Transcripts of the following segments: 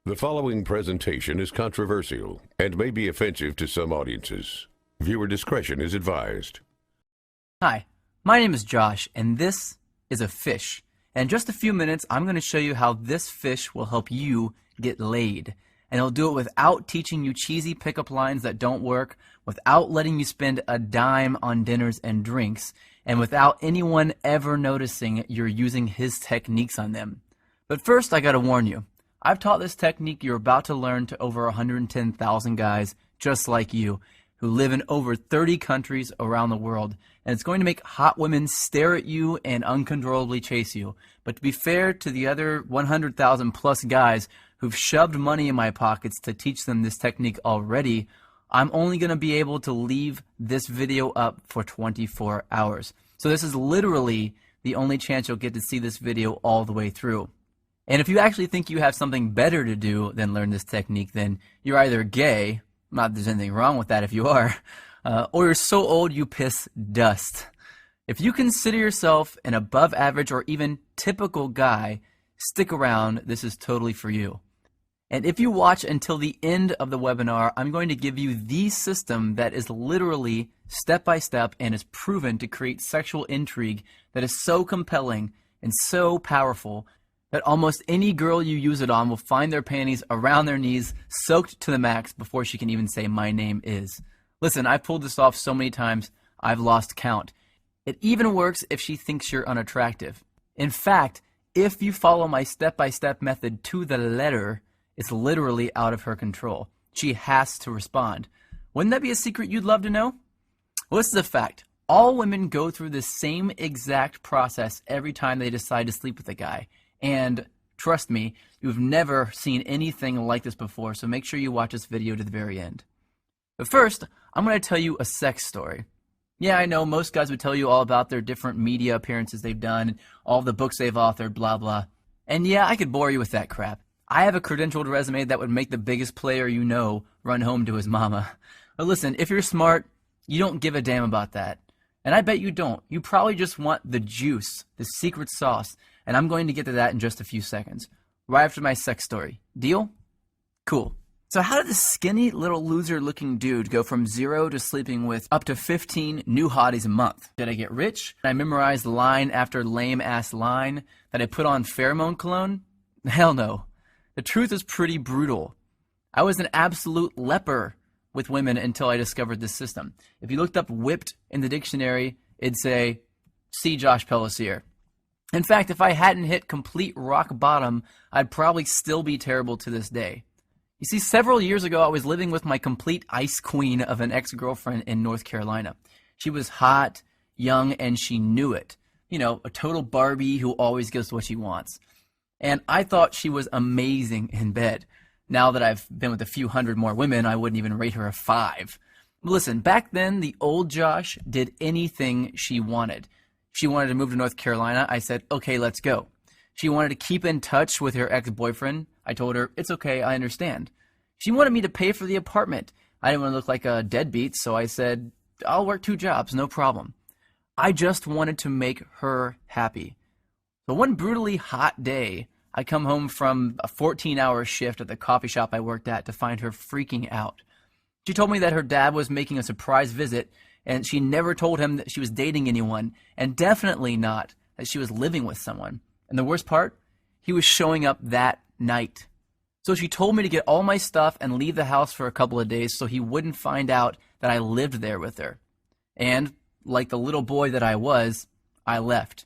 The following presentation is controversial and may be offensive to some audiences. Viewer discretion is advised. Hi, my name is Josh, and this is a fish. In just a few minutes, I'm going to show you how this fish will help you get laid. And it'll do it without teaching you cheesy pickup lines that don't work, without letting you spend a dime on dinners and drinks, and without anyone ever noticing you're using his techniques on them. But first, I gotta warn you. I've taught this technique you're about to learn to over 110,000 guys just like you who live in over 30 countries around the world, and it's going to make hot women stare at you and uncontrollably chase you. But to be fair to the other 100,000 plus guys who've shoved money in my pockets to teach them this technique already, I'm only going to be able to leave this video up for 24 hours. So this is literally the only chance you'll get to see this video all the way through. And if you actually think you have something better to do than learn this technique, then you're either gay, not that there's anything wrong with that if you are, or you're so old you piss dust. If you consider yourself an above average or even typical guy, stick around, this is totally for you. And if you watch until the end of the webinar, I'm going to give you the system that is literally step by step and is proven to create sexual intrigue that is so compelling and so powerful that almost any girl you use it on will find their panties around their knees, soaked to the max before she can even say, "My name is." Listen, I've pulled this off so many times, I've lost count. It even works if she thinks you're unattractive. In fact, if you follow my step-by-step method to the letter, it's literally out of her control. She has to respond. Wouldn't that be a secret you'd love to know? Well, this is a fact. All women go through the same exact process every time they decide to sleep with a guy. And trust me, you've never seen anything like this before, so make sure you watch this video to the very end. But first, I'm going to tell you a sex story. Yeah, I know most guys would tell you all about their different media appearances they've done, all the books they've authored, blah, blah. And yeah, I could bore you with that crap. I have a credentialed resume that would make the biggest player you know run home to his mama. But listen, if you're smart, you don't give a damn about that. And I bet you don't. You probably just want the juice, the secret sauce. And I'm going to get to that in just a few seconds, right after my sex story. Deal? Cool. So how did this skinny little loser looking dude go from 0 to sleeping with up to 15 new hotties a month? Did I get rich? Did I memorize line after lame ass line? Did I put on pheromone cologne? Hell no. The truth is pretty brutal. I was an absolute leper with women until I discovered this system. If you looked up whipped in the dictionary, it'd say, see Josh Pellisier. In fact, if I hadn't hit complete rock bottom, I'd probably still be terrible to this day. You see, several years ago, I was living with my complete ice queen of an ex-girlfriend in North Carolina. She was hot, young, and she knew it. You know, a total Barbie who always gets what she wants. And I thought she was amazing in bed. Now that I've been with a few hundred more women, I wouldn't even rate her a 5. Listen, back then, the old Josh did anything she wanted. She wanted to move to North Carolina. I said, okay, let's go. She wanted to keep in touch with her ex-boyfriend. I told her, it's okay, I understand. She wanted me to pay for the apartment. I didn't want to look like a deadbeat, so I said, I'll work 2 jobs, no problem. I just wanted to make her happy. So one brutally hot day, I come home from a 14-hour shift at the coffee shop I worked at to find her freaking out. She told me that her dad was making a surprise visit, and she never told him that she was dating anyone, and definitely not that she was living with someone. And the worst part, he was showing up that night. So she told me to get all my stuff and leave the house for a couple of days so he wouldn't find out that I lived there with her. And, like the little boy that I was, I left.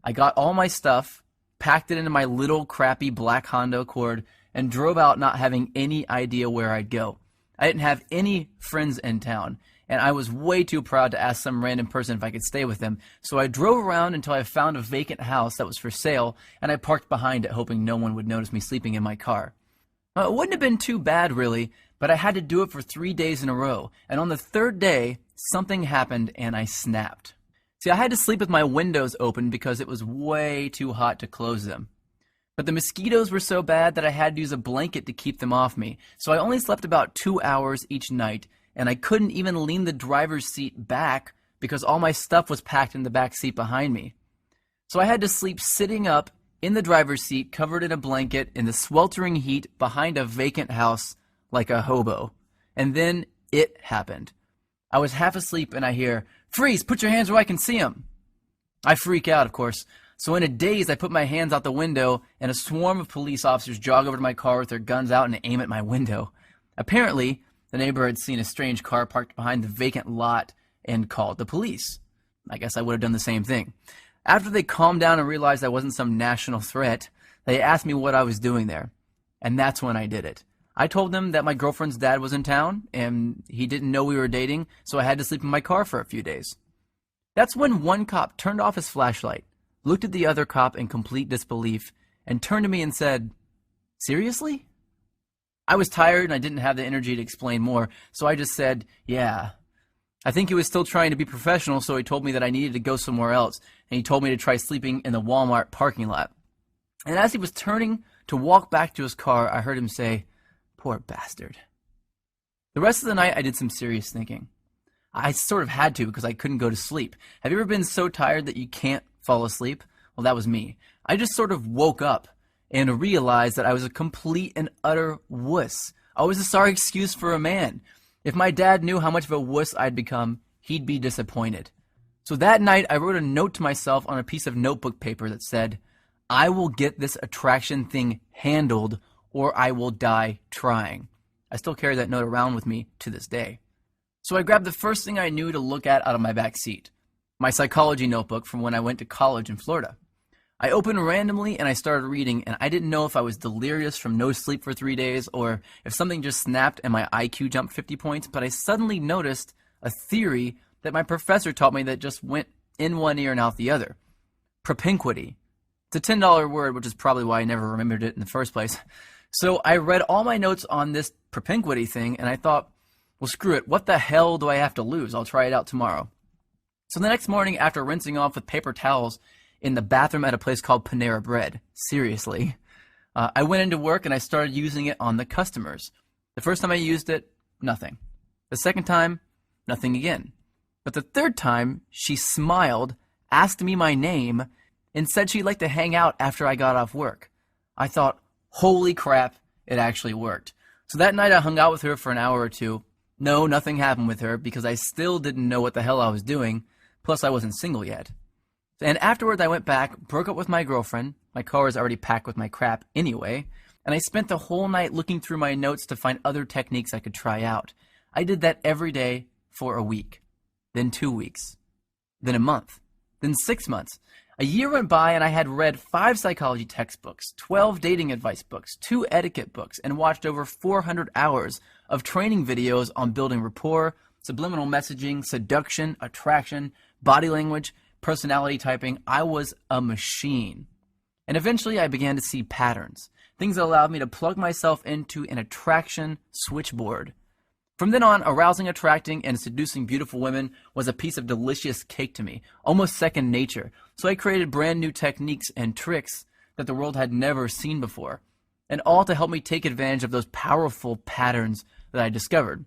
I got all my stuff, packed it into my little crappy black Honda Accord, and drove out not having any idea where I'd go. I didn't have any friends in town, and I was way too proud to ask some random person if I could stay with them, so I drove around until I found a vacant house that was for sale, and I parked behind it hoping no one would notice me sleeping in my car. It wouldn't have been too bad, really, but I had to do it for 3 days in a row, and on the 3rd day, something happened and I snapped. See, I had to sleep with my windows open because it was way too hot to close them. But the mosquitoes were so bad that I had to use a blanket to keep them off me, so I only slept about 2 hours each night, and I couldn't even lean the driver's seat back because all my stuff was packed in the back seat behind me. So I had to sleep sitting up in the driver's seat, covered in a blanket, in the sweltering heat, behind a vacant house, like a hobo. And then it happened. I was half asleep and I hear, "Freeze, put your hands where I can see them." I freak out, of course. So in a daze, I put my hands out the window and a swarm of police officers jog over to my car with their guns out and aim at my window. Apparently, the neighbor had seen a strange car parked behind the vacant lot and called the police. I guess I would have done the same thing. After they calmed down and realized I wasn't some national threat, they asked me what I was doing there. And that's when I did it. I told them that my girlfriend's dad was in town and he didn't know we were dating, so I had to sleep in my car for a few days. That's when one cop turned off his flashlight, looked at the other cop in complete disbelief, and turned to me and said, "Seriously?" I was tired and I didn't have the energy to explain more, so I just said, "Yeah." I think he was still trying to be professional, so he told me that I needed to go somewhere else, and he told me to try sleeping in the Walmart parking lot. And as he was turning to walk back to his car, I heard him say, "Poor bastard." The rest of the night, I did some serious thinking. I sort of had to because I couldn't go to sleep. Have you ever been so tired that you can't fall asleep? Well, that was me. I just sort of woke up and realized that I was a complete and utter wuss. I was a sorry excuse for a man. If my dad knew how much of a wuss I'd become, he'd be disappointed. So that night, I wrote a note to myself on a piece of notebook paper that said, "I will get this attraction thing handled or I will die trying." I still carry that note around with me to this day. So I grabbed the first thing I knew to look at out of my back seat, my psychology notebook from when I went to college in Florida. I opened randomly and I started reading, and I didn't know if I was delirious from no sleep for 3 days or if something just snapped and my IQ jumped 50 points, but I suddenly noticed a theory that my professor taught me that just went in one ear and out the other. Propinquity. It's a $10 word, which is probably why I never remembered it in the first place. So I read all my notes on this propinquity thing, and I thought, well, screw it. What the hell do I have to lose? I'll try it out tomorrow. So the next morning, after rinsing off with paper towels in the bathroom at a place called Panera Bread, seriously, I went into work and I started using it on the customers. The first time I used it, nothing. The second time, nothing again. But the third time, she smiled, asked me my name, and said she'd like to hang out after I got off work. I thought, holy crap, it actually worked. So that night I hung out with her for an hour or two. No, nothing happened with her because I still didn't know what the hell I was doing, plus I wasn't single yet. And afterwards I went back, broke up with my girlfriend. My car was already packed with my crap anyway, and I spent the whole night looking through my notes to find other techniques I could try out. I did that every day for a week, then 2 weeks, then a month, then 6 months. A year went by and I had read 5 psychology textbooks, 12 dating advice books, 2 etiquette books, and watched over 400 hours of training videos on building rapport, subliminal messaging, seduction, attraction, body language, personality typing. I was a machine. And eventually I began to see patterns, things that allowed me to plug myself into an attraction switchboard. From then on, arousing, attracting, and seducing beautiful women was a piece of delicious cake to me, almost second nature. So I created brand new techniques and tricks that the world had never seen before, and all to help me take advantage of those powerful patterns that I discovered.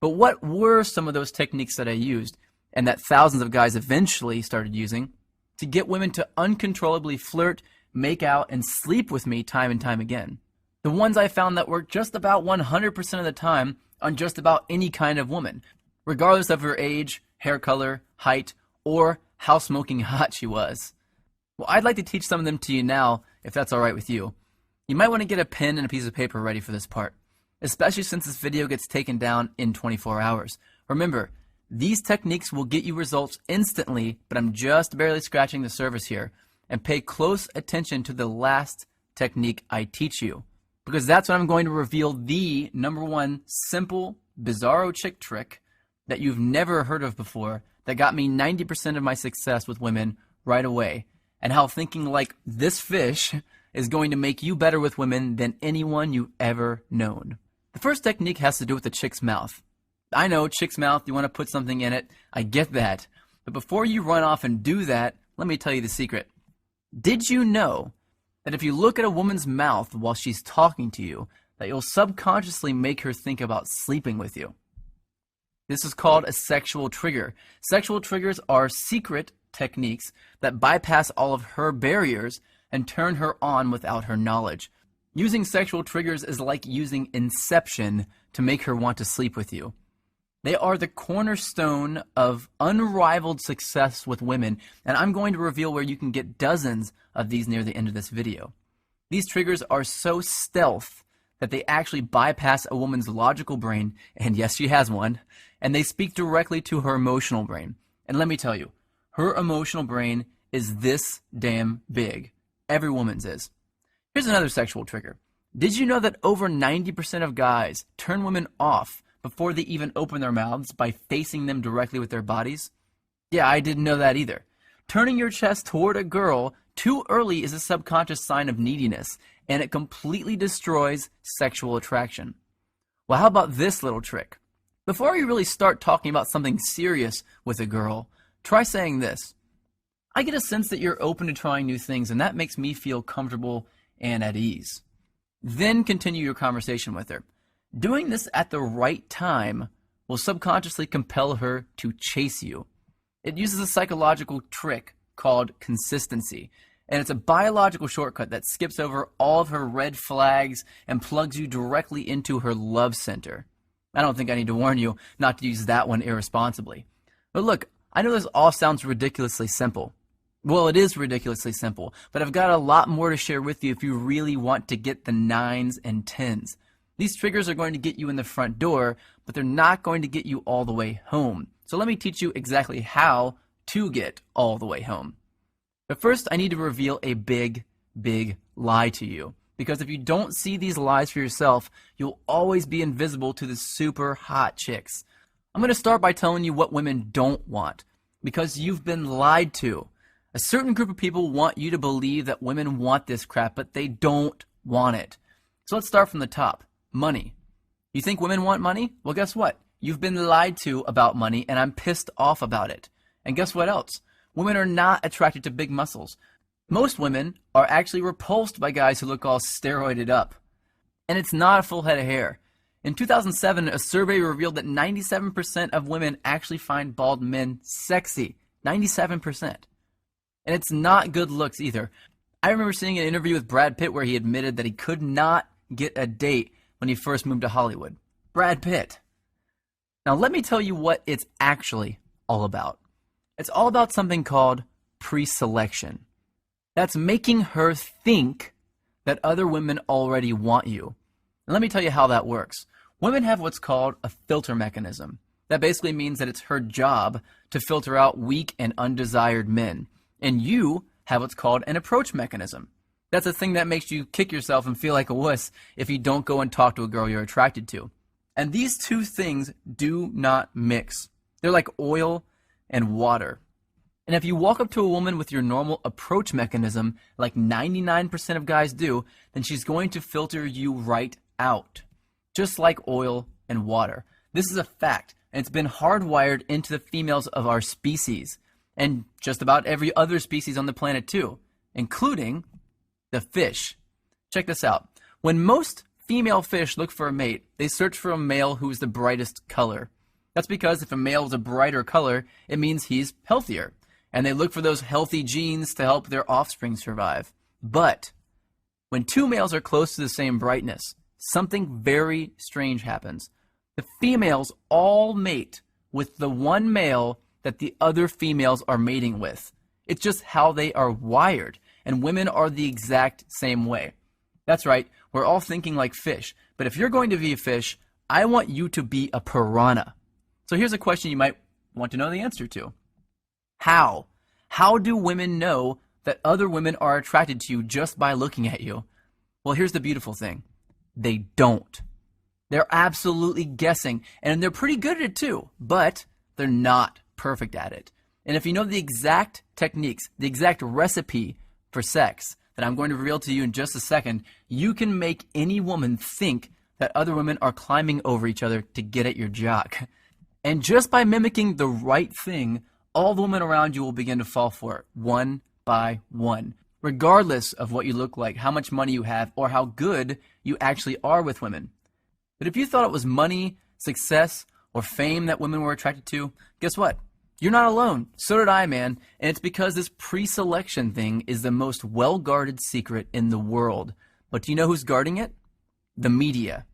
But what were some of those techniques that I used, and that thousands of guys eventually started using, to get women to uncontrollably flirt, make out, and sleep with me time and time again? The ones I found that worked just about 100% of the time on just about any kind of woman, regardless of her age, hair color, height, or how smoking hot she was. Well, I'd like to teach some of them to you now, if that's all right with you. You might want to get a pen and a piece of paper ready for this part, especially since this video gets taken down in 24 hours. Remember, these techniques will get you results instantly, but I'm just barely scratching the surface here. And pay close attention to the last technique I teach you, because that's when I'm going to reveal the #1 simple, bizarro chick trick that you've never heard of before that got me 90% of my success with women right away, and how thinking like this fish is going to make you better with women than anyone you've ever known. The first technique has to do with the chick's mouth. I know, chick's mouth, you want to put something in it. I get that. But before you run off and do that, let me tell you the secret. Did you know that if you look at a woman's mouth while she's talking to you, that you'll subconsciously make her think about sleeping with you? This is called a sexual trigger. Sexual triggers are secret techniques that bypass all of her barriers and turn her on without her knowledge. Using sexual triggers is like using Inception to make her want to sleep with you. They are the cornerstone of unrivaled success with women, and I'm going to reveal where you can get dozens of these near the end of this video. These triggers are so stealth that they actually bypass a woman's logical brain, and yes, she has one, and they speak directly to her emotional brain. And let me tell you, her emotional brain is this damn big. Every woman's is. Here's another sexual trigger. Did you know that over 90% of guys turn women off before they even open their mouths by facing them directly with their bodies? Yeah, I didn't know that either. Turning your chest toward a girl too early is a subconscious sign of neediness, and it completely destroys sexual attraction. Well, how about this little trick? Before you really start talking about something serious with a girl, try saying this. I get a sense that you're open to trying new things, and that makes me feel comfortable and at ease. Then continue your conversation with her. Doing this at the right time will subconsciously compel her to chase you. It uses a psychological trick called consistency, and it's a biological shortcut that skips over all of her red flags and plugs you directly into her love center. I don't think I need to warn you not to use that one irresponsibly. But look, I know this all sounds ridiculously simple. Well, it is ridiculously simple, but I've got a lot more to share with you if you really want to get the 9s and 10s. These triggers are going to get you in the front door, but they're not going to get you all the way home. So let me teach you exactly how to get all the way home. But first, I need to reveal a big, big lie to you. Because if you don't see these lies for yourself, you'll always be invisible to the super hot chicks. I'm going to start by telling you what women don't want, because you've been lied to. A certain group of people want you to believe that women want this crap, but they don't want it. So let's start from the top. Money. You think women want money? Well, guess what? You've been lied to about money, and I'm pissed off about it. And guess what else? Women are not attracted to big muscles. Most women are actually repulsed by guys who look all steroided up. And it's not a full head of hair. In 2007, a survey revealed that 97% of women actually find bald men sexy. 97%. And it's not good looks either. I remember seeing an interview with Brad Pitt where he admitted that he could not get a date when he first moved to Hollywood. Brad Pitt. Now let me tell you what it's actually all about. It's all about something called pre-selection. That's making her think that other women already want you. And let me tell you how that works. Women have what's called a filter mechanism. That basically means that it's her job to filter out weak and undesired men. And you have what's called an approach mechanism. That's a thing that makes you kick yourself and feel like a wuss if you don't go and talk to a girl you're attracted to. And these two things do not mix. They're like oil and water. And if you walk up to a woman with your normal approach mechanism, like 99% of guys do, then she's going to filter you right out. Just like oil and water. This is a fact, and it's been hardwired into the females of our species. And just about every other species on the planet too, including the fish. Check this out. When most female fish look for a mate, they search for a male who's the brightest color. That's because if a male is a brighter color, it means he's healthier. And they look for those healthy genes to help their offspring survive. But when two males are close to the same brightness, something very strange happens. The females all mate with the one male that the other females are mating with. It's just how they are wired, and women are the exact same way. That's right, we're all thinking like fish, but if you're going to be a fish, I want you to be a piranha. So here's a question you might want to know the answer to. How? How do women know that other women are attracted to you just by looking at you? Well, here's the beautiful thing. They don't. They're absolutely guessing, and they're pretty good at it too, but they're not perfect at it. And if you know the exact techniques, the exact recipe for sex that I'm going to reveal to you in just a second, you can make any woman think that other women are climbing over each other to get at your jock. And just by mimicking the right thing, all the women around you will begin to fall for it, one by one, regardless of what you look like, how much money you have, or how good you actually are with women. But if you thought it was money, success, or fame that women were attracted to, guess what? You're not alone. So did I, man. And it's because this pre-selection thing is the most well-guarded secret in the world. But do you know who's guarding it? The media.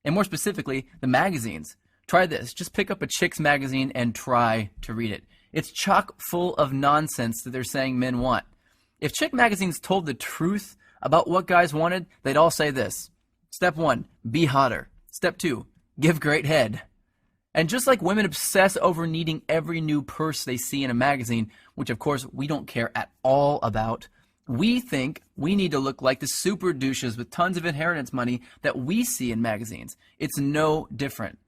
And more specifically, the magazines. Try this. Just pick up a chick's magazine and try to read it. It's chock full of nonsense that they're saying men want. If chick magazines told the truth about what guys wanted, they'd all say this. Step 1, be hotter. Step 2, give great head. And just like women obsess over needing every new purse they see in a magazine, which of course we don't care at all about, we think we need to look like the super douches with tons of inheritance money that we see in magazines. It's no different.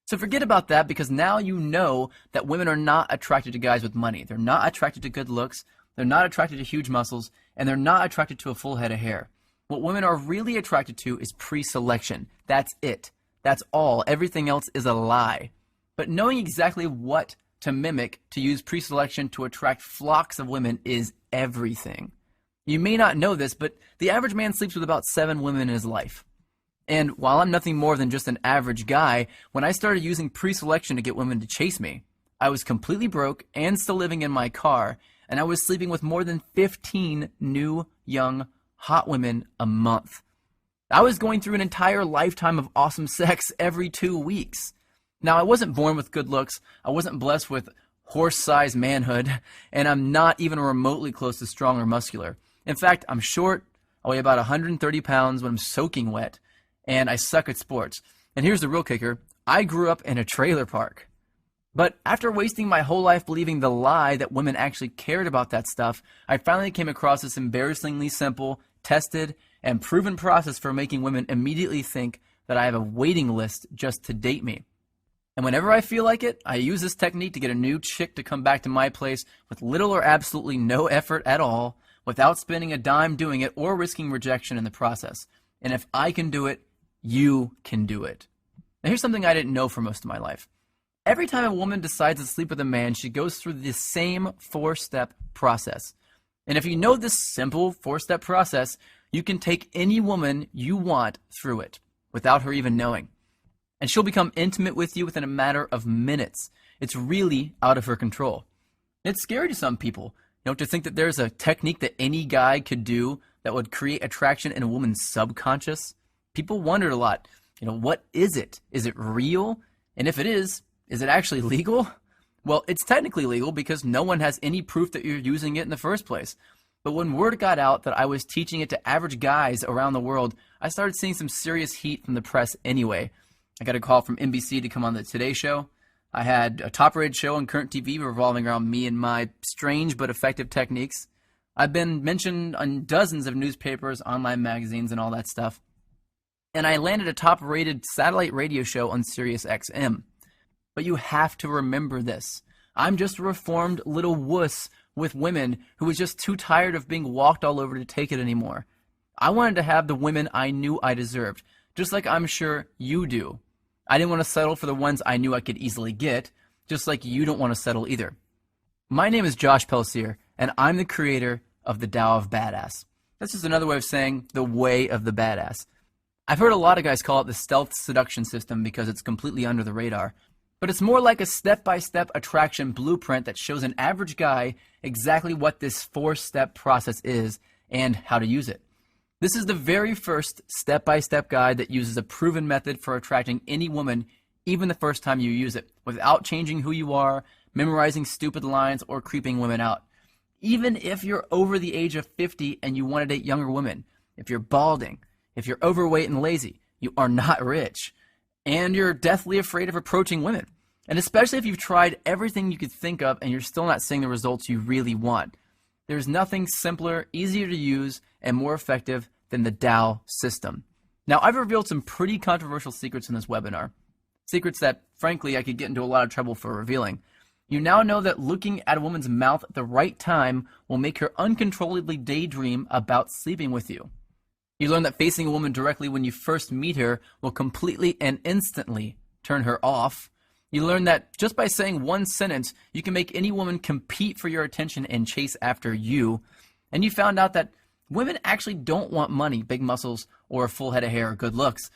So forget about that, because now you know that women are not attracted to guys with money. They're not attracted to good looks. They're not attracted to huge muscles. And they're not attracted to a full head of hair. What women are really attracted to is pre-selection. That's it. That's all. Everything else is a lie. But knowing exactly what to mimic to use pre-selection to attract flocks of women is everything. You may not know this, but the average man sleeps with about 7 women in his life. And while I'm nothing more than just an average guy, when I started using pre-selection to get women to chase me, I was completely broke and still living in my car, and I was sleeping with more than 15 new, young, hot women a month. I was going through an entire lifetime of awesome sex every 2 weeks. Now, I wasn't born with good looks, I wasn't blessed with horse-sized manhood, and I'm not even remotely close to strong or muscular. In fact, I'm short, I weigh about 130 pounds when I'm soaking wet, and I suck at sports. And here's the real kicker, I grew up in a trailer park. But after wasting my whole life believing the lie that women actually cared about that stuff, I finally came across this embarrassingly simple, tested, and proven process for making women immediately think that I have a waiting list just to date me. And whenever I feel like it, I use this technique to get a new chick to come back to my place with little or absolutely no effort at all, without spending a dime doing it or risking rejection in the process. And if I can do it, you can do it. Now here's something I didn't know for most of my life. Every time a woman decides to sleep with a man, she goes through the same 4-step process. And if you know this simple 4-step process, you can take any woman you want through it without her even knowing. And she'll become intimate with you within a matter of minutes. It's really out of her control. It's scary to some people, to think that there's a technique that any guy could do that would create attraction in a woman's subconscious. People wondered a lot, what is it? Is it real? And if it is it actually legal? Well, it's technically legal because no one has any proof that you're using it in the first place. But when word got out that I was teaching it to average guys around the world, I started seeing some serious heat from the press anyway. I got a call from NBC to come on the Today Show. I had a top-rated show on current TV revolving around me and my strange but effective techniques. I've been mentioned on dozens of newspapers, online magazines, and all that stuff. And I landed a top-rated satellite radio show on Sirius XM. But you have to remember this. I'm just a reformed little wuss with women who was just too tired of being walked all over to take it anymore. I wanted to have the women I knew I deserved, just like I'm sure you do. I didn't want to settle for the ones I knew I could easily get, just like you don't want to settle either. My name is Josh Pelsier, and I'm the creator of the TAO of Badass. That's just another way of saying the way of the badass. I've heard a lot of guys call it the stealth seduction system because it's completely under the radar. But it's more like a step-by-step attraction blueprint that shows an average guy exactly what this 4-step process is and how to use it. This is the very first step-by-step guide that uses a proven method for attracting any woman, even the first time you use it, without changing who you are, memorizing stupid lines, or creeping women out. Even if you're over the age of 50 and you want to date younger women, if you're balding, if you're overweight and lazy, you are not rich, and you're deathly afraid of approaching women. And especially if you've tried everything you could think of and you're still not seeing the results you really want. There's nothing simpler, easier to use, and more effective than the TAO system. Now, I've revealed some pretty controversial secrets in this webinar. Secrets that, frankly, I could get into a lot of trouble for revealing. You now know that looking at a woman's mouth at the right time will make her uncontrollably daydream about sleeping with you. You learn that facing a woman directly when you first meet her will completely and instantly turn her off. You learn that just by saying one sentence, you can make any woman compete for your attention and chase after you. And you found out that women actually don't want money, big muscles, or a full head of hair or good looks.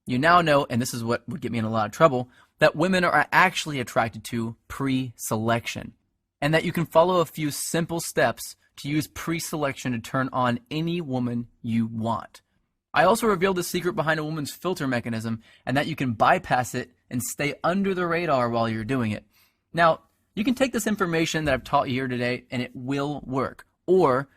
You now know, and this is what would get me in a lot of trouble, that women are actually attracted to pre-selection. and that you can follow a few simple steps to use pre-selection to turn on any woman you want. I also revealed the secret behind a woman's filter mechanism, and that you can bypass it and stay under the radar while you're doing it. Now, you can take this information that I've taught you here today and it will work. Or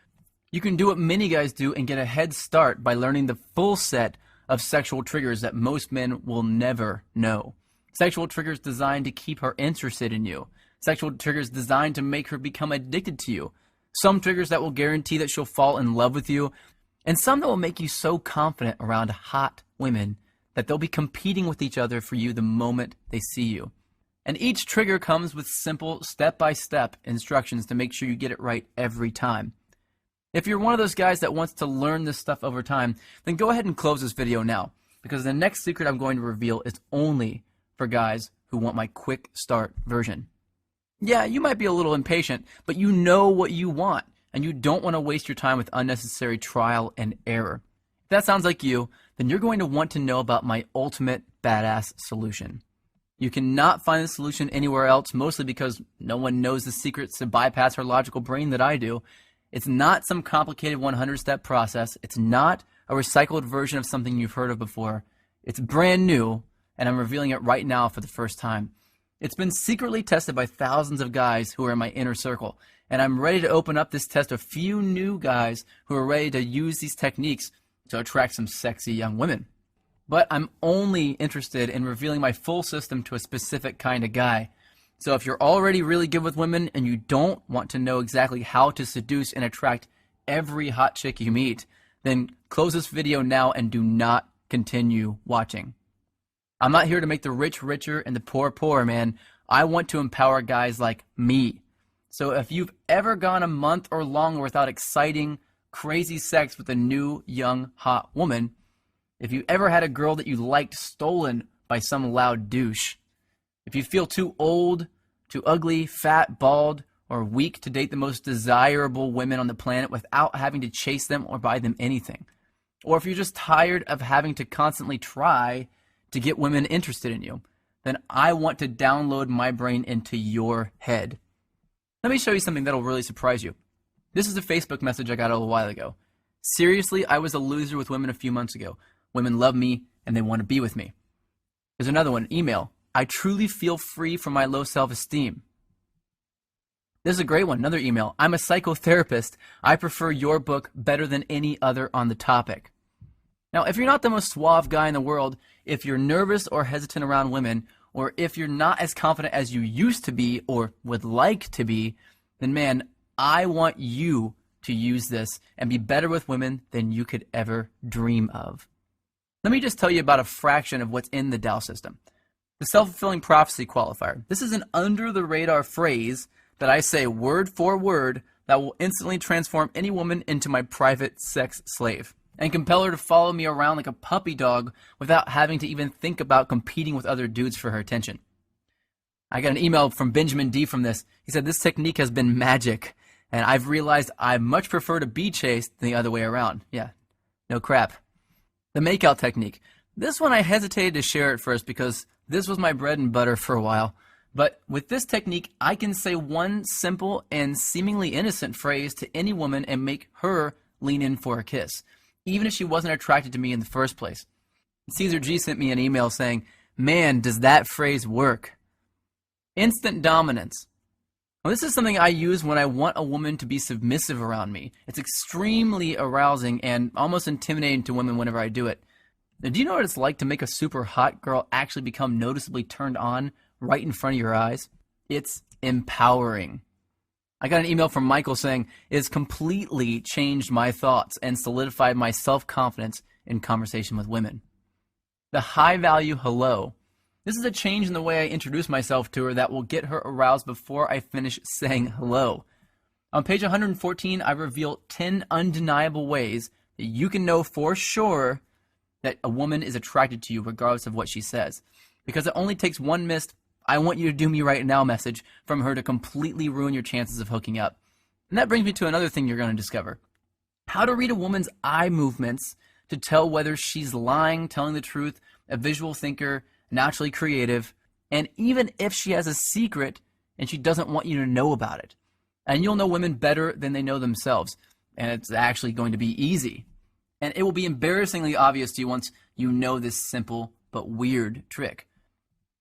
you can do what many guys do and get a head start by learning the full set of sexual triggers that most men will never know. Sexual triggers designed to keep her interested in you. Sexual triggers designed to make her become addicted to you. Some triggers that will guarantee that she'll fall in love with you. And some that will make you so confident around hot women that they'll be competing with each other for you the moment they see you. And each trigger comes with simple step-by-step instructions to make sure you get it right every time. If you're one of those guys that wants to learn this stuff over time, then go ahead and close this video now, because the next secret I'm going to reveal is only for guys who want my quick start version. Yeah, you might be a little impatient, but you know what you want, and you don't want to waste your time with unnecessary trial and error. If that sounds like you, then you're going to want to know about my ultimate badass solution. You cannot find the solution anywhere else, mostly because no one knows the secrets to bypass her logical brain that I do. It's not some complicated 100-step process. It's not a recycled version of something you've heard of before. It's brand new, and I'm revealing it right now for the first time. It's been secretly tested by thousands of guys who are in my inner circle, and I'm ready to open up this test to a few new guys who are ready to use these techniques to attract some sexy young women. But I'm only interested in revealing my full system to a specific kind of guy. So if you're already really good with women and you don't want to know exactly how to seduce and attract every hot chick you meet, then close this video now and do not continue watching. I'm not here to make the rich richer and the poor poorer, man. I want to empower guys like me. So if you've ever gone a month or longer without exciting, crazy sex with a new, young, hot woman, if you ever had a girl that you liked stolen by some loud douche, if you feel too old, too ugly, fat, bald, or weak to date the most desirable women on the planet without having to chase them or buy them anything, or if you're just tired of having to constantly try to get women interested in you, then I want to download my brain into your head. Let me show you something that'll really surprise you. This is a Facebook message I got a little while ago. Seriously, I was a loser with women a few months ago. Women love me and they want to be with me. There's another one, email. I truly feel free from my low self-esteem. This is a great one, another email. I'm a psychotherapist. I prefer your book better than any other on the topic. Now, if you're not the most suave guy in the world, if you're nervous or hesitant around women, or if you're not as confident as you used to be or would like to be, then man, I want you to use this and be better with women than you could ever dream of. Let me just tell you about a fraction of what's in the TAO system. The self-fulfilling prophecy qualifier. This is an under-the-radar phrase that I say word for word that will instantly transform any woman into my private sex slave and compel her to follow me around like a puppy dog without having to even think about competing with other dudes for her attention. I got an email from Benjamin D from this. He said, this technique has been magic, and I've realized I much prefer to be chased than the other way around. Yeah, no crap. The makeout technique. This one I hesitated to share at first because this was my bread and butter for a while. But with this technique, I can say one simple and seemingly innocent phrase to any woman and make her lean in for a kiss, even if she wasn't attracted to me in the first place. Caesar G sent me an email saying, man, does that phrase work? Instant dominance. Well, this is something I use when I want a woman to be submissive around me. It's extremely arousing and almost intimidating to women whenever I do it. Now, do you know what it's like to make a super hot girl actually become noticeably turned on right in front of your eyes? It's empowering. I got an email from Michael saying, it has completely changed my thoughts and solidified my self-confidence in conversation with women. The high value hello. This is a change in the way I introduce myself to her that will get her aroused before I finish saying hello. On page 114, I reveal 10 undeniable ways that you can know for sure that a woman is attracted to you regardless of what she says. Because it only takes one missed, I want you to do me right now message from her to completely ruin your chances of hooking up. And that brings me to another thing you're going to discover. How to read a woman's eye movements to tell whether she's lying, telling the truth, a visual thinker, naturally creative, and even if she has a secret, and she doesn't want you to know about it. And you'll know women better than they know themselves, and it's actually going to be easy. And it will be embarrassingly obvious to you once you know this simple but weird trick.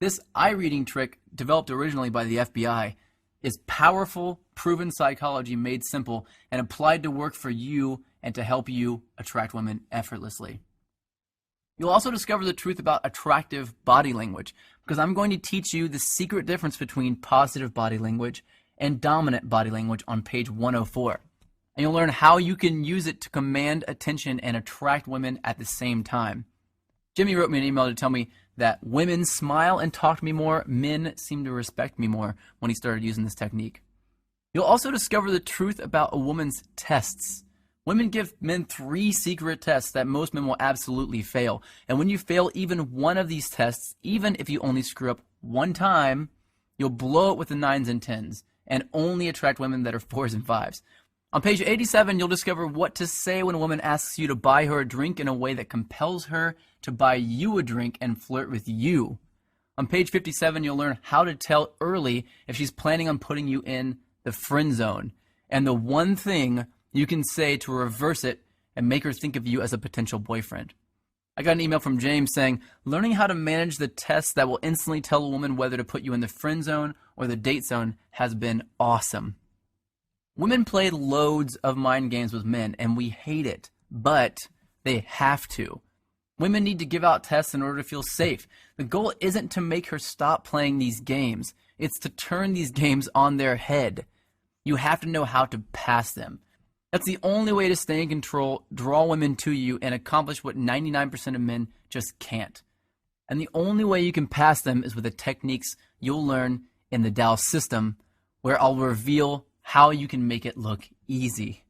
This eye reading trick, developed originally by the FBI, is powerful, proven psychology made simple and applied to work for you and to help you attract women effortlessly. You'll also discover the truth about attractive body language, because I'm going to teach you the secret difference between positive body language and dominant body language on page 104. And you'll learn how you can use it to command attention and attract women at the same time. Jimmy wrote me an email to tell me that women smile and talk to me more, men seem to respect me more when he started using this technique. You'll also discover the truth about a woman's tests. Women give men 3 secret tests that most men will absolutely fail. And when you fail even one of these tests, even if you only screw up one time, you'll blow it with the 9s and 10s and only attract women that are 4s and 5s. On page 87, you'll discover what to say when a woman asks you to buy her a drink in a way that compels her to buy you a drink and flirt with you. On page 57, you'll learn how to tell early if she's planning on putting you in the friend zone, and the one thing you can say to reverse it and make her think of you as a potential boyfriend. I got an email from James saying, learning how to manage the tests that will instantly tell a woman whether to put you in the friend zone or the date zone has been awesome. Women play loads of mind games with men, and we hate it, but they have to. Women need to give out tests in order to feel safe. The goal isn't to make her stop playing these games. It's to turn these games on their head. You have to know how to pass them. That's the only way to stay in control, draw women to you, and accomplish what 99% of men just can't. And the only way you can pass them is with the techniques you'll learn in the TAO system, where I'll reveal how you can make it look easy.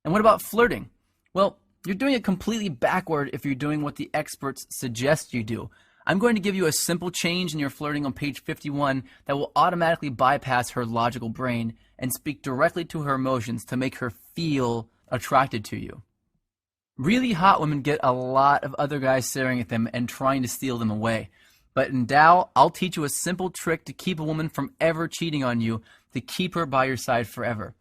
And what about flirting? Well, you're doing it completely backward if you're doing what the experts suggest you do. I'm going to give you a simple change in your flirting on page 51 that will automatically bypass her logical brain and speak directly to her emotions to make her feel attracted to you. Really hot women get a lot of other guys staring at them and trying to steal them away. But in TAO, I'll teach you a simple trick to keep a woman from ever cheating on you, to keep her by your side forever.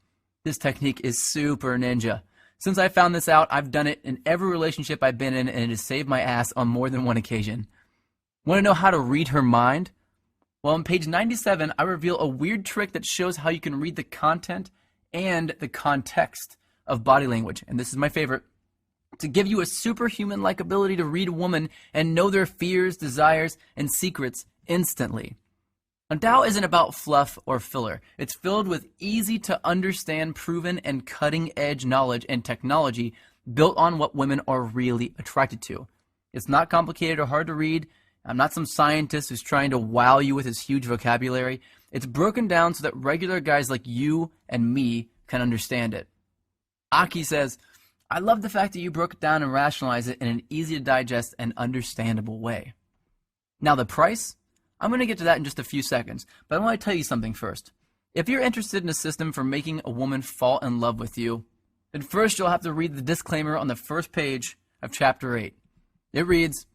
This technique is super ninja. Since I found this out, I've done it in every relationship I've been in, and it has saved my ass on more than one occasion. Want to know how to read her mind? Well, on page 97, I reveal a weird trick that shows how you can read the content and the context of body language. And this is my favorite. To give you a superhuman-like ability to read a woman and know their fears, desires, and secrets instantly. And TAO isn't about fluff or filler. It's filled with easy-to-understand, proven, and cutting-edge knowledge and technology built on what women are really attracted to. It's not complicated or hard to read. I'm not some scientist who's trying to wow you with his huge vocabulary. It's broken down so that regular guys like you and me can understand it. Aki says, I love the fact that you broke it down and rationalized it in an easy-to-digest and understandable way. Now the price? I'm going to get to that in just a few seconds, but I want to tell you something first. If you're interested in a system for making a woman fall in love with you, then first you'll have to read the disclaimer on the first page of Chapter 8. It reads,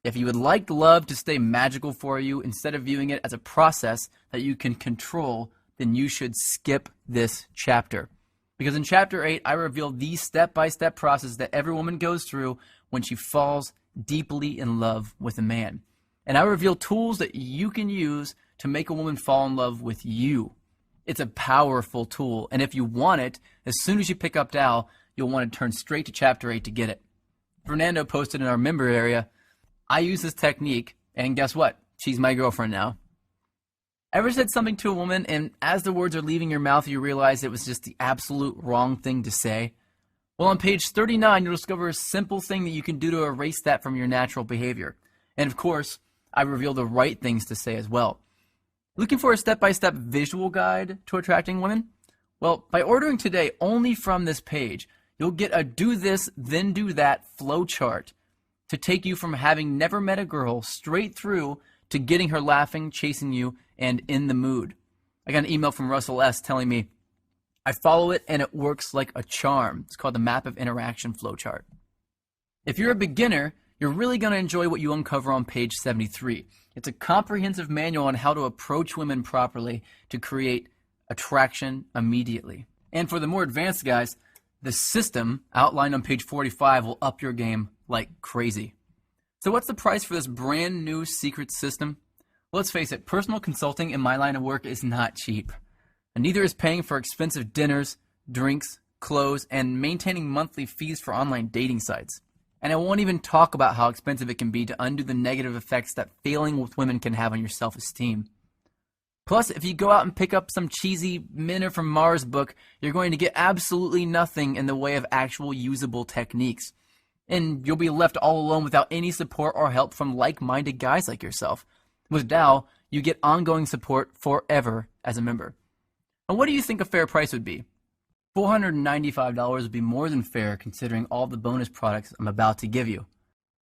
if you would like love to stay magical for you instead of viewing it as a process that you can control, then you should skip this chapter. Because in Chapter 8, I reveal the step-by-step process that every woman goes through when she falls deeply in love with a man. And I reveal tools that you can use to make a woman fall in love with you. It's a powerful tool, and if you want it, as soon as you pick up TAO, you'll want to turn straight to Chapter 8 to get it. Fernando posted in our member area, I use this technique, and guess what? She's my girlfriend now. Ever said something to a woman, and as the words are leaving your mouth, you realize it was just the absolute wrong thing to say? Well, on page 39, you'll discover a simple thing that you can do to erase that from your natural behavior. And of course, I reveal the right things to say as well. Looking for a step-by-step visual guide to attracting women? Well, by ordering today only from this page, you'll get a do this, then do that flow chart to take you from having never met a girl straight through to getting her laughing, chasing you, and in the mood. I got an email from Russell S. telling me, I follow it and it works like a charm. It's called the Map of Interaction Flowchart. If you're a beginner, You're really going to enjoy what you uncover on page 73. It's a comprehensive manual on how to approach women properly to create attraction immediately. And for the more advanced guys, the system outlined on page 45 will up your game like crazy. So what's the price for this brand new secret system? Well, let's face it, personal consulting in my line of work is not cheap. And neither is paying for expensive dinners, drinks, clothes, and maintaining monthly fees for online dating sites. And I won't even talk about how expensive it can be to undo the negative effects that failing with women can have on your self-esteem. Plus, if you go out and pick up some cheesy Men Are From Mars book, you're going to get absolutely nothing in the way of actual usable techniques. And you'll be left all alone without any support or help from like-minded guys like yourself. With TAO, you get ongoing support forever as a member. And what do you think a fair price would be? $495 would be more than fair considering all the bonus products I'm about to give you.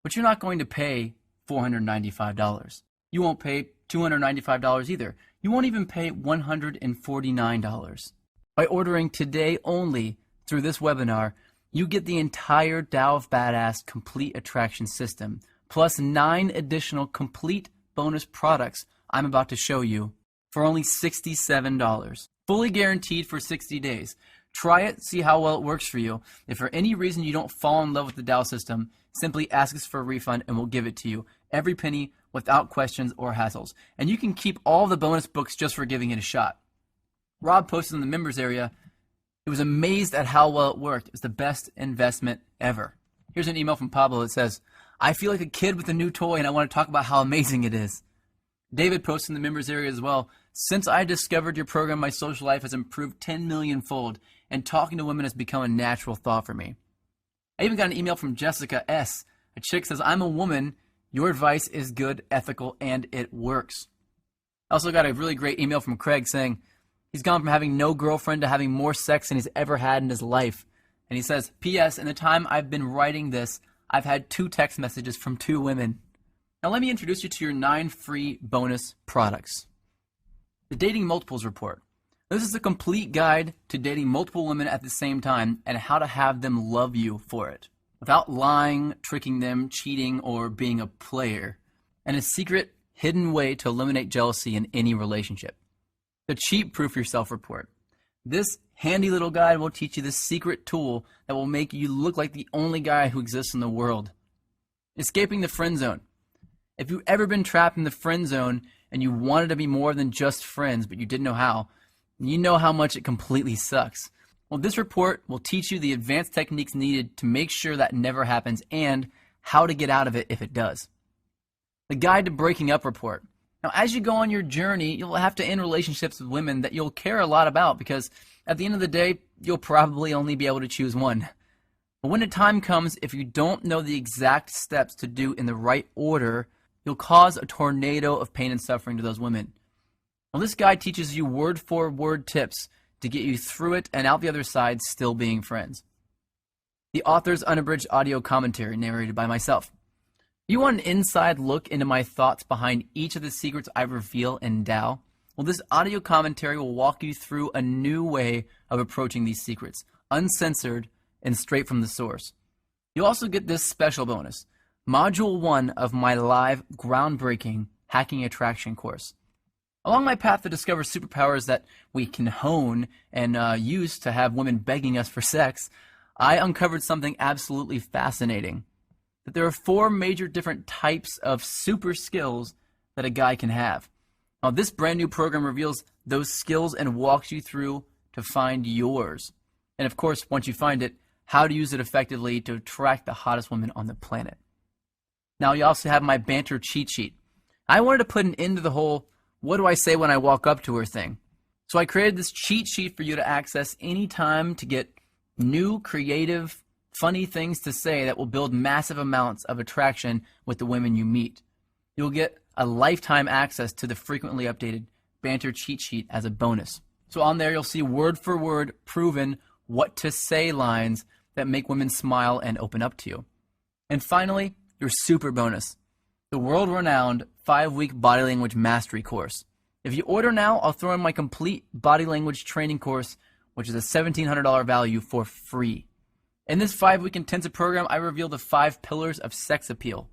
But you're not going to pay $495. You won't pay $295 either. You won't even pay $149. By ordering today only through this webinar, you get the entire TAO of Badass complete attraction system, plus 9 additional complete bonus products I'm about to show you for only $67. Fully guaranteed for 60 days. Try it, see how well it works for you. If for any reason you don't fall in love with the TAO system, simply ask us for a refund and we'll give it to you. Every penny, without questions or hassles. And you can keep all the bonus books just for giving it a shot. Rob posted in the members area, he was amazed at how well it worked. It was the best investment ever. Here's an email from Pablo that says, I feel like a kid with a new toy and I want to talk about how amazing it is. David posted in the members area as well, since I discovered your program, my social life has improved 10 million fold and talking to women has become a natural thought for me. I even got an email from Jessica S. A chick says, I'm a woman. Your advice is good, ethical, and it works. I also got a really great email from Craig saying he's gone from having no girlfriend to having more sex than he's ever had in his life. And he says, P.S. in the time I've been writing this, I've had 2 text messages from 2 women. Now let me introduce you to your 9 free bonus products. The Dating Multiples Report. This is a complete guide to dating multiple women at the same time and how to have them love you for it, without lying, tricking them, cheating, or being a player, and a secret, hidden way to eliminate jealousy in any relationship. The Cheat Proof Yourself Report. This handy little guide will teach you the secret tool that will make you look like the only guy who exists in the world. Escaping the Friend Zone. If you've ever been trapped in the friend zone and you wanted to be more than just friends, but you didn't know how, you know how much it completely sucks. Well, this report will teach you the advanced techniques needed to make sure that never happens and how to get out of it if it does. The Guide to Breaking Up Report. Now, as you go on your journey, you'll have to end relationships with women that you'll care a lot about because at the end of the day, you'll probably only be able to choose one. But when the time comes, if you don't know the exact steps to do in the right order, you'll cause a tornado of pain and suffering to those women. Well, this guide teaches you word-for-word tips to get you through it and out the other side still being friends. The author's unabridged audio commentary narrated by myself. You want an inside look into my thoughts behind each of the secrets I reveal in TAO? Well, this audio commentary will walk you through a new way of approaching these secrets, uncensored and straight from the source. You'll also get this special bonus, Module 1 of my live, groundbreaking Hacking Attraction course. Along my path to discover superpowers that we can hone and use to have women begging us for sex, I uncovered something absolutely fascinating. That there are 4 major different types of super skills that a guy can have. Now, this brand new program reveals those skills and walks you through to find yours. And of course, once you find it, how to use it effectively to attract the hottest women on the planet. Now, you also have my banter cheat sheet. I wanted to put an end to the whole, what do I say when I walk up to her thing? So I created this cheat sheet for you to access anytime to get new, creative, funny things to say that will build massive amounts of attraction with the women you meet. You'll get a lifetime access to the frequently updated banter cheat sheet as a bonus. So on there, you'll see word for word proven what to say lines that make women smile and open up to you. And finally, your super bonus, the world-renowned 5-week body language mastery course. If you order now, I'll throw in my complete body language training course, which is a $1,700 value for free. In this 5-week intensive program, I reveal the 5 pillars of sex appeal.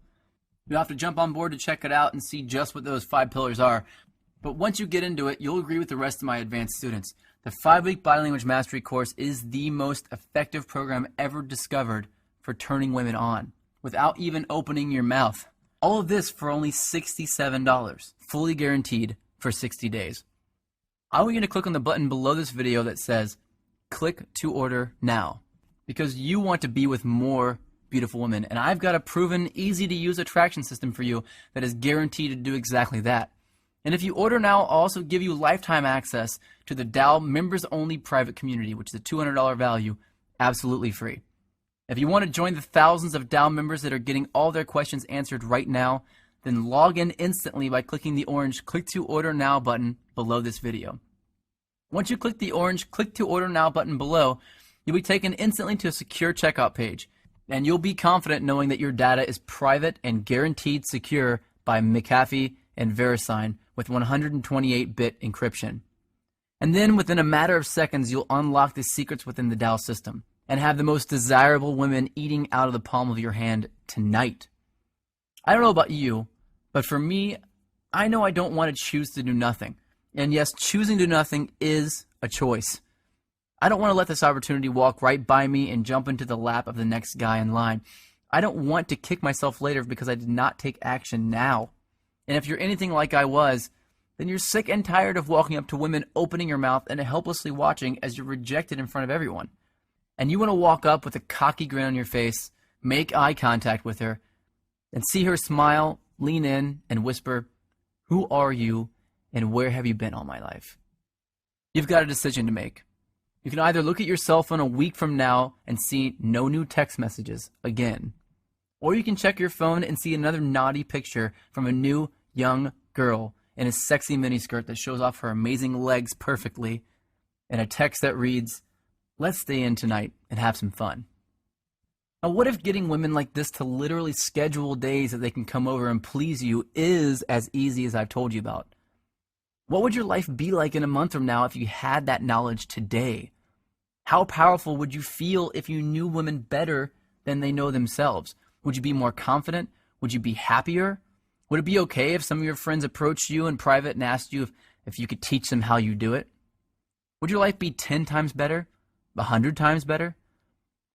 You'll have to jump on board to check it out and see just what those 5 pillars are. But once you get into it, you'll agree with the rest of my advanced students. The 5-week Body Language Mastery course is the most effective program ever discovered for turning women on, without even opening your mouth. All of this for only $67, fully guaranteed for 60 days. I want you to click on the button below this video that says, click to order now, because you want to be with more beautiful women. And I've got a proven, easy-to-use attraction system for you that is guaranteed to do exactly that. And if you order now, I'll also give you lifetime access to the TAO members-only private community, which is a $200 value, absolutely free. If you want to join the thousands of TAO members that are getting all their questions answered right now, then log in instantly by clicking the orange Click to Order Now button below this video. Once you click the orange Click to Order Now button below, you'll be taken instantly to a secure checkout page, and you'll be confident knowing that your data is private and guaranteed secure by McAfee and VeriSign with 128-bit encryption. And then within a matter of seconds, you'll unlock the secrets within the TAO system and have the most desirable women eating out of the palm of your hand tonight. I don't know about you, but for me, I know I don't want to choose to do nothing. And yes, choosing to do nothing is a choice. I don't want to let this opportunity walk right by me and jump into the lap of the next guy in line. I don't want to kick myself later because I did not take action now. And if you're anything like I was, then you're sick and tired of walking up to women, opening your mouth, and helplessly watching as you're rejected in front of everyone. And you want to walk up with a cocky grin on your face, make eye contact with her, and see her smile, lean in, and whisper, "Who are you, and where have you been all my life?" You've got a decision to make. You can either look at your cell phone a week from now and see no new text messages again, or you can check your phone and see another naughty picture from a new, young girl in a sexy miniskirt that shows off her amazing legs perfectly, and a text that reads, "Let's stay in tonight and have some fun." Now, what if getting women like this to literally schedule days that they can come over and please you is as easy as I've told you about? What would your life be like in a month from now if you had that knowledge today? How powerful would you feel if you knew women better than they know themselves? Would you be more confident? Would you be happier? Would it be okay if some of your friends approached you in private and asked you if you could teach them how you do it? Would your life be 10 times better? 100 times better?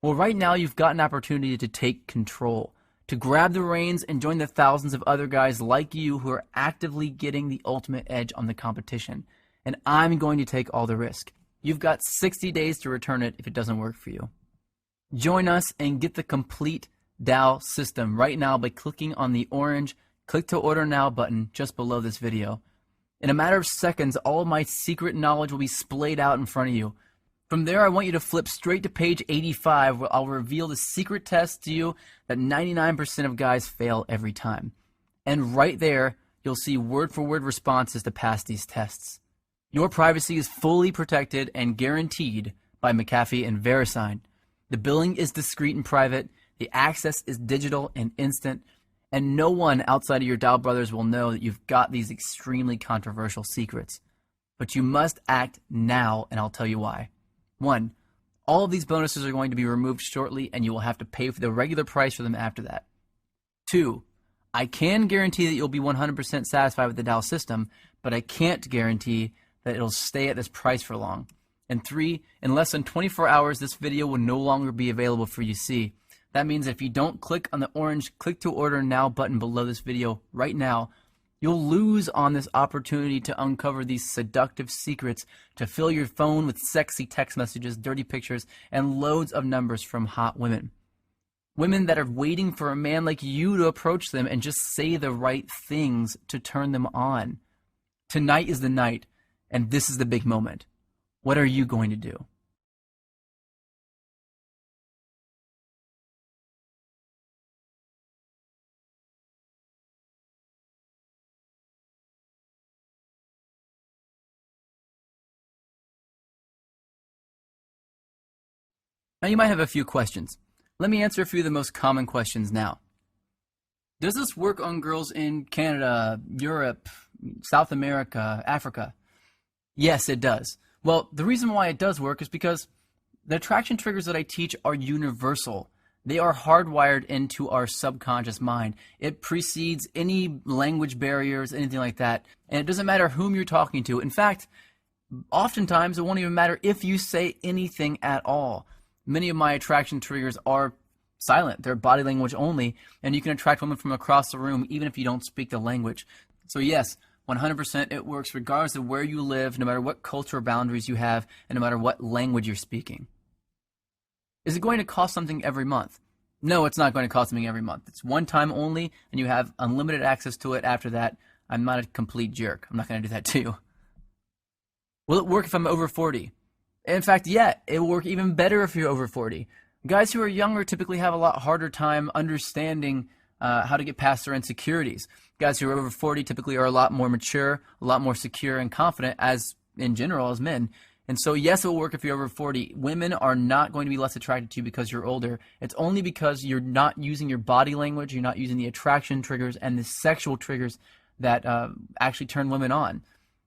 Well, right now you've got an opportunity to take control, to grab the reins and join the thousands of other guys like you who are actively getting the ultimate edge on the competition. And I'm going to take all the risk. You've got 60 days to return it if it doesn't work for you. Join us and get the complete TAO system right now by clicking on the orange Click to Order Now button just below this video. In a matter of seconds, all of my secret knowledge will be splayed out in front of you. From there, I want you to flip straight to page 85, where I'll reveal the secret test to you that 99% of guys fail every time. And right there, you'll see word-for-word responses to pass these tests. Your privacy is fully protected and guaranteed by McAfee and VeriSign. The billing is discreet and private, the access is digital and instant, and no one outside of your TAO brothers will know that you've got these extremely controversial secrets. But you must act now, and I'll tell you why. 1, all of these bonuses are going to be removed shortly, and you will have to pay for the regular price for them after that. 2, I can guarantee that you'll be 100% satisfied with the TAO system, but I can't guarantee that it'll stay at this price for long. And 3, in less than 24 hours, this video will no longer be available for you to see. That means if you don't click on the orange Click to Order Now button below this video right now, you'll lose on this opportunity to uncover these seductive secrets to fill your phone with sexy text messages, dirty pictures, and loads of numbers from hot women. Women that are waiting for a man like you to approach them and just say the right things to turn them on. Tonight is the night, and this is the big moment. What are you going to do? Now you might have a few questions. Let me answer a few of the most common questions now. Does this work on girls in Canada, Europe, South America, Africa? Yes, it does. Well, the reason why it does work is because The attraction triggers that I teach are universal. They are hardwired into our subconscious mind. It precedes any language barriers, anything like that. And it doesn't matter whom you're talking to. In fact, oftentimes it won't even matter if you say anything at all. Many of my attraction triggers are silent. They're body language only, and you can attract women from across the room even if you don't speak the language. So yes, 100% it works regardless of where you live, no matter what cultural boundaries you have, and no matter what language you're speaking. Is it going to cost something every month? No, it's not going to cost something every month. It's one time only, and you have unlimited access to it after that. I'm not a complete jerk. I'm not going to do that to you. Will it work if I'm over 40? In fact, yeah, it will work even better if you're over 40. Guys who are younger typically have a lot harder time understanding how to get past their insecurities. Guys who are over 40 typically are a lot more mature, a lot more secure and confident as in general as men. And so yes, it will work if you're over 40. Women are not going to be less attracted to you because you're older. It's only because you're not using your body language, you're not using the attraction triggers and the sexual triggers that actually turn women on.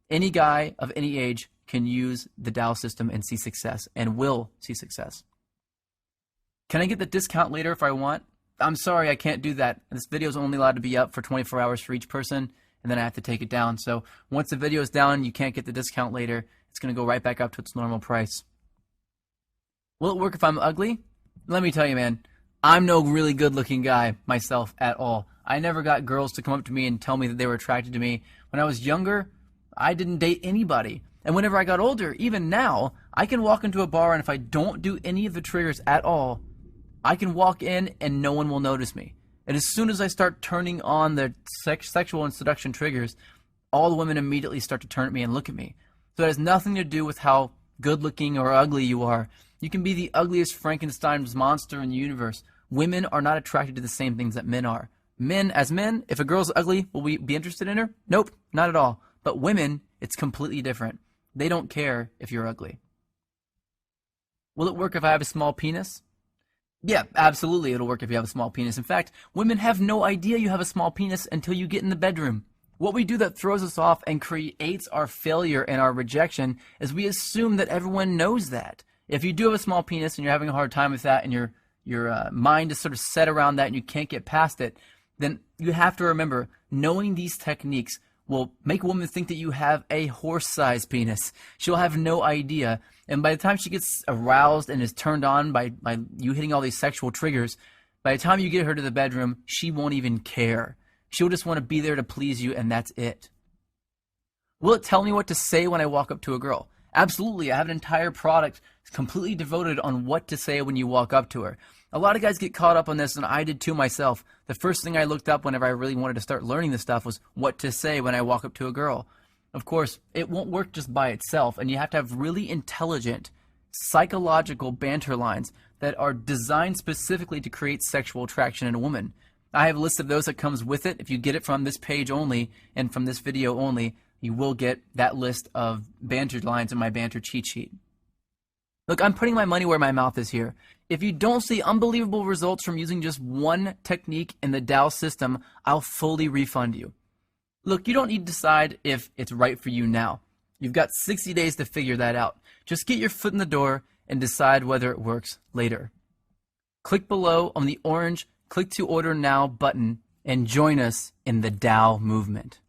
Any guy of any age can use the TAO system and see success, and will see success. Can I get the discount later if I want? I'm sorry, I can't do that. This video is only allowed to be up for 24 hours for each person, and then I have to take it down. So once the video is down, you can't get the discount later. It's going to go right back up to its normal price. Will it work if I'm ugly? Let me tell you, man, I'm no really good-looking guy myself at all. I never got girls to come up to me and tell me that they were attracted to me. When I was younger, I didn't date anybody. And whenever I got older, even now, I can walk into a bar, and if I don't do any of the triggers at all, I can walk in and no one will notice me. And as soon as I start turning on the sexual and seduction triggers, all the women immediately start to turn at me and look at me. So it has nothing to do with how good looking or ugly you are. You can be the ugliest Frankenstein's monster in the universe. Women are not attracted to the same things that men are. Men, as men, if a girl's ugly, will we be interested in her? Nope, not at all. But women, it's completely different. They don't care if you're ugly. Will it work if I have a small penis? Yeah, absolutely it'll work if you have a small penis. In fact, women have no idea you have a small penis until you get in the bedroom. What we do that throws us off and creates our failure and our rejection is we assume that everyone knows that. If you do have a small penis and you're having a hard time with that and your mind is sort of set around that and you can't get past it, then you have to remember, knowing these techniques will make a woman think that you have a horse-sized penis. She'll have no idea. And by the time she gets aroused and is turned on by you hitting all these sexual triggers, by the time you get her to the bedroom, she won't even care. She'll just want to be there to please you, and that's it. Will it tell me what to say when I walk up to a girl? Absolutely. I have an entire product completely devoted on what to say when you walk up to her. A lot of guys get caught up on this, and I did too myself. The first thing I looked up whenever I really wanted to start learning this stuff was what to say when I walk up to a girl. Of course, it won't work just by itself, and you have to have really intelligent, psychological banter lines that are designed specifically to create sexual attraction in a woman. I have a list of those that comes with it. If you get it from this page only and from this video only, you will get that list of banter lines in my banter cheat sheet. Look, I'm putting my money where my mouth is here. If you don't see unbelievable results from using just one technique in the TAO system, I'll fully refund you. Look, you don't need to decide if it's right for you now. You've got 60 days to figure that out. Just get your foot in the door and decide whether it works later. Click below on the orange Click to Order Now button and join us in the TAO movement.